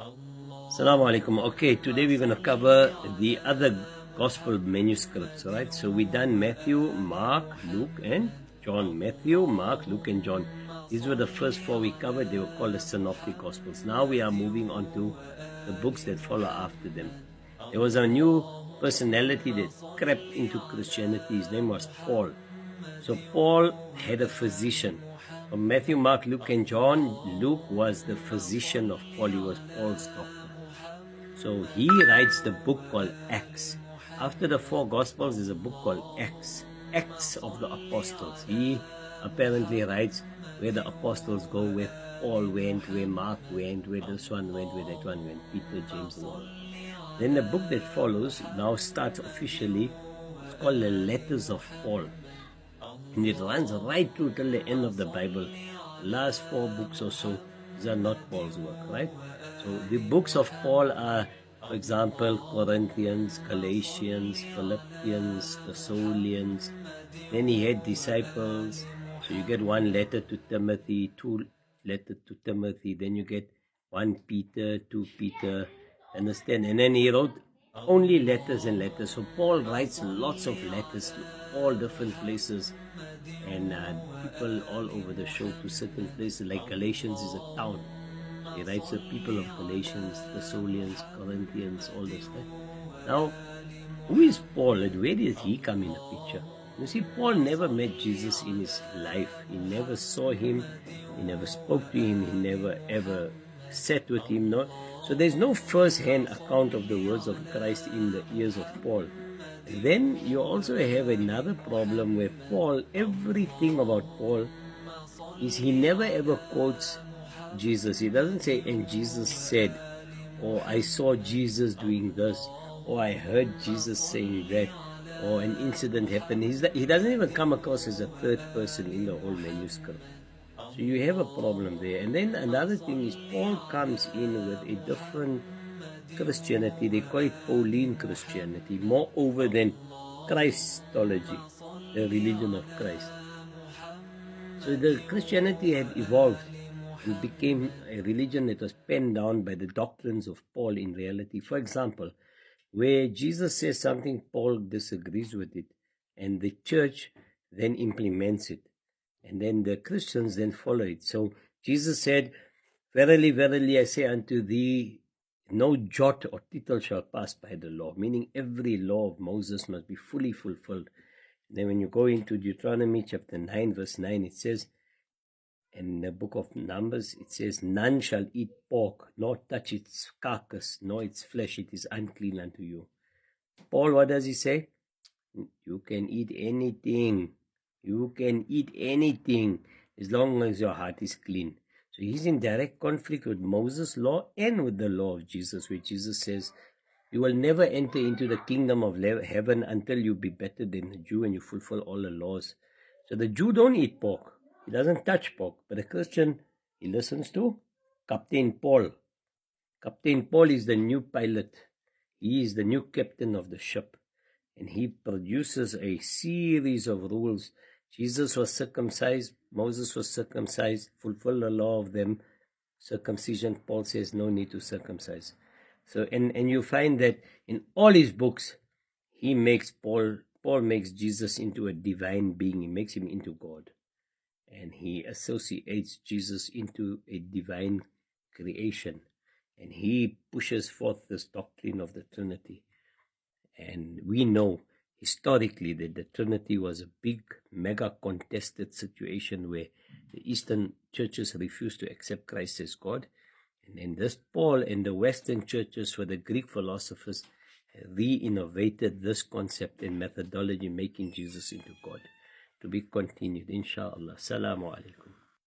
Assalamu alaikum. Okay, today we're going to cover the other gospel manuscripts, right? So we done Matthew, Mark, Luke, and John. Matthew, Mark, Luke, and John. These were the first four we covered. They were called the Synoptic Gospels. Now we are moving on to the books that follow after them. There was a new personality that crept into Christianity. His name was Paul. So Paul had a physician. From Matthew, Mark, Luke, and John, Luke was the physician of Paul. He was Paul's doctor. So he writes the book called Acts. After the four Gospels, there's a book called Acts. Acts of the Apostles. He apparently writes where the apostles go, where Paul went, where Mark went, where this one went, where that one went, Peter, James, and all. Then the book that follows now starts officially. It's called the Letters of Paul. And it runs right through till the end of the Bible. The last four books or so, these are not Paul's work, right? So the books of Paul are, for example, Corinthians, Galatians, Philippians, Thessalonians. Then he had disciples. So you get one letter to Timothy, two letters to Timothy. Then you get 1 Peter, 2 Peter, understand? And then he wrote only letters and letters. So Paul writes lots of letters to all different places and people all over the show to certain places. Like Galatians is a town. He writes to people of Galatians, Thessalonians, Corinthians, all this stuff. Now, who is Paul and where did he come in the picture? You see, Paul never met Jesus in his life. He never saw him. He never spoke to him. He never ever sat with him. No. So there's no first-hand account of the words of Christ in the ears of Paul. And then you also have another problem where Paul, everything about Paul is he never ever quotes Jesus. He doesn't say, and Jesus said, or I saw Jesus doing this, or I heard Jesus saying that, or an incident happened. He doesn't even come across as a third person in the whole manuscript. So you have a problem there. And then another thing is Paul comes in with a different Christianity. They call it Pauline Christianity, more over than Christology, the religion of Christ. So the Christianity had evolved and became a religion that was penned down by the doctrines of Paul in reality. For example, where Jesus says something, Paul disagrees with it, and the church then implements it, and then the Christians then follow it. So Jesus said, verily, verily, I say unto thee, no jot or tittle shall pass by the law, meaning every law of Moses must be fully fulfilled. And then when you go into Deuteronomy chapter 9, verse 9, it says, in the book of Numbers, it says, none shall eat pork, nor touch its carcass, nor its flesh, it is unclean unto you. Paul, what does he say? You can eat anything. You can eat anything as long as your heart is clean. So he's in direct conflict with Moses' law and with the law of Jesus, where Jesus says, you will never enter into the kingdom of heaven until you be better than the Jew and you fulfill all the laws. So the Jew don't eat pork. He doesn't touch pork. But the Christian, he listens to Captain Paul. Captain Paul is the new pilot. He is the new captain of the ship. And he produces a series of rules. Jesus was circumcised. Moses was circumcised. Fulfill the law of them. Circumcision, Paul says, no need to circumcise. So, and you find that in all his books, Paul makes Jesus into a divine being. He makes him into God. And he associates Jesus into a divine creation. And he pushes forth this doctrine of the Trinity. And we know historically that the Trinity was a big, mega contested situation where the Eastern churches refused to accept Christ as God. And then this Paul and the Western churches, for the Greek philosophers, re-innovated this concept and methodology, making Jesus into God. To be continued, inshallah. Assalamu alaikum.